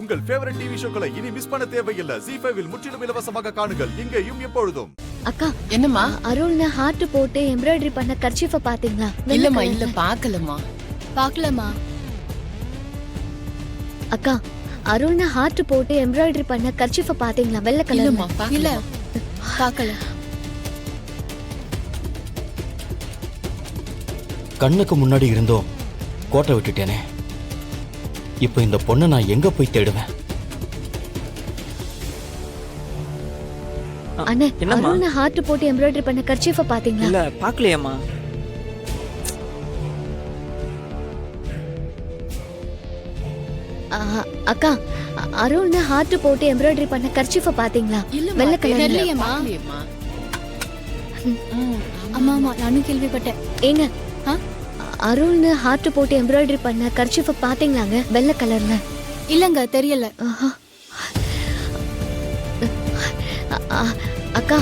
உங்கள் favourite TV ஷோக்களை இனி miss பண்ண தேவையில்லை. ZEE5 இல் முற்றிலும் இலவசமாக காணுங்கள். இங்கேயும் எப்பொழுதும். அக்கா என்னம்மா? அருள்ன ஹார்ட் போட்டு எம்ப்ராய்டரி பண்ண கர்ச்சீஃப பாத்தீங்களா? இல்லம்மா, இல்ல பாக்கலம்மா. பாக்கலமா. அக்கா அருள்ன ஹார்ட் போட்டு எம்ப்ராய்டரி பண்ண கர்ச்சீஃப பாத்தீங்களா? வெள்ளை கலர்ல. இல்லம்மா, இல்ல பாக்கல. பாக்கல. கண்ணுக்கு முன்னாடி இருந்தோம் கோட்டை விட்டுட்டேனே. இப்போ இந்த பொண்ணை நான் எங்க போய் தேடுவேன்? அண்ணே, அருள்ன ஹார்ட் போட்டு எம்ப்ராய்டரி பண்ண கர்ச்சீஃப பாத்தீங்களா? இல்ல பாக்கலையம்மா. அக்கா அருள்ன ஹார்ட் போட்டு எம்ப்ராய்டரி பண்ண கர்ச்சீஃப பாத்தீங்களா? வெள்ளை கலர்ல. தெரியலையேம்மா. அம்மா அம்மா நானும் கேள்விப்பட்டேன். ஏங்க அருள்னு ஹார்ட் போட்டு எம்ப்ராய்டரி பண்ண கர்ச்சீஃப பாத்தீங்களாங்க? வெள்ளை கலர்ல. இல்லங்க தெரியல. அக்கா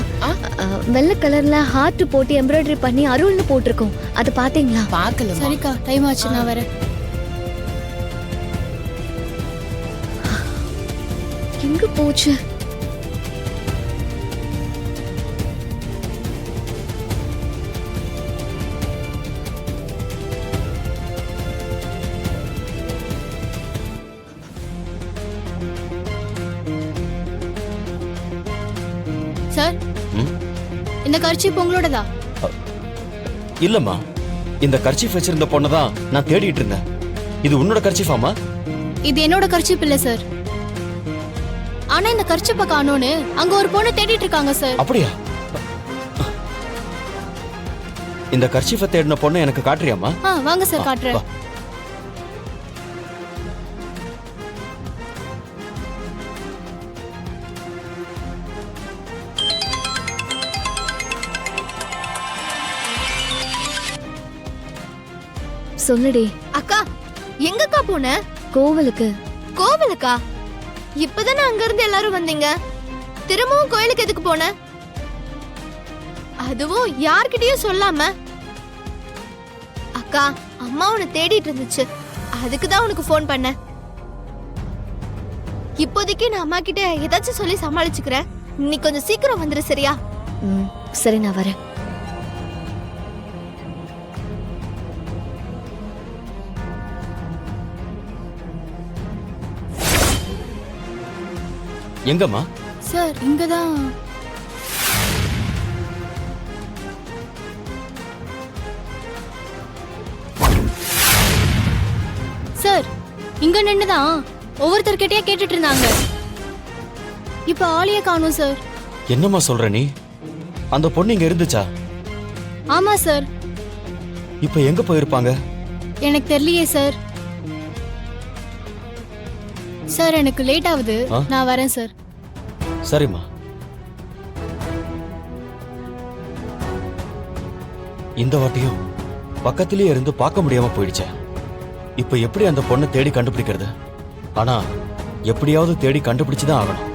வெள்ளை கலர்ல ஹார்ட் போட்டு எம்ப்ராய்டரி பண்ணி அருள்னு போட்டிருக்கோம். அது பாத்தீங்களா? பாக்கல. சரிக்கா, டைம் ஆச்சு, நான் வரேன். எங்க போச்சு? சார், இந்த கர்ச்சீப் உங்களோடதா? இல்லம்மா, இந்த கர்ச்சீஃப் வச்சிருந்த பொண்ணை தான் நான் தேடிட்டு இருந்தேன். இது உன்னோட கர்ச்சீஃபாமா? இது என்னோட கர்ச்சீப் இல்ல சார். ஆனா இந்த கர்ச்சீப்ப காணோன்னு அங்க ஒரு பொண்ணு தேடிட்டு இருக்காங்க சார். அப்படியா? இந்த கர்ச்சீஃபை தேடின பொண்ணை எனக்கு காட்டுறியாமா? வாங்க சார், காட்டுறேன். சொல்லுடி. அக்கா, எங்கக்கா போன? கோவிலுக்கு. கோவிலுக்கா? இப்பதானே அங்க இருந்து எல்லாரும் வந்தீங்க. திரும்பவும் கோயிலுக்கு எதுக்கு போன? அதுவும் யார்கிட்டயும் சொல்லாம. அக்கா, அம்மா உன்னை தேடிட்டு இருந்துச்சு, அதுக்கு தான் உனக்கு ஃபோன் பண்ணேன். இப்போதைக்கு நான் அம்மா கிட்ட ஏதாச்சும் சொல்லி சமாளிச்சுக்கிறேன். நீ கொஞ்சம் சீக்கிரம் வந்துரு, சரியா? சரி, நான் வரேன். எங்கம்மா? சார், இங்கதான். சார், இங்க நின்னுதான் ஒவ்வொருத்தர்கிட்டயே கேட்டுட்டு இருந்தாங்க. இப்ப ஆளையே காணோம் சார். என்னம்மா சொல்ற நீ? அந்த பொண்ணு இங்க இருந்துச்சா? ஆமா சார். இப்ப எங்க போயிருப்பாங்க? எனக்கு தெரியலையே சார். சார், எனக்கு லேட் ஆகுது, நான் வரேன் சார். சரிம்மா. இந்த வாட்டியும் பக்கத்திலேயே இருந்து பார்க்க முடியாம போயிடுச்சே. இப்ப எப்படி அந்த பொண்ணை தேடி கண்டுபிடிக்கிறது? ஆனா எப்படியாவது தேடி கண்டுபிடிச்சுதான் ஆகணும்.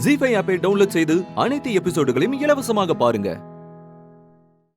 ZEE5 ஆப்பை டவுன்லோட் செய்து அனைத்து எபிசோடுகளையும் இலவசமாக பாருங்க.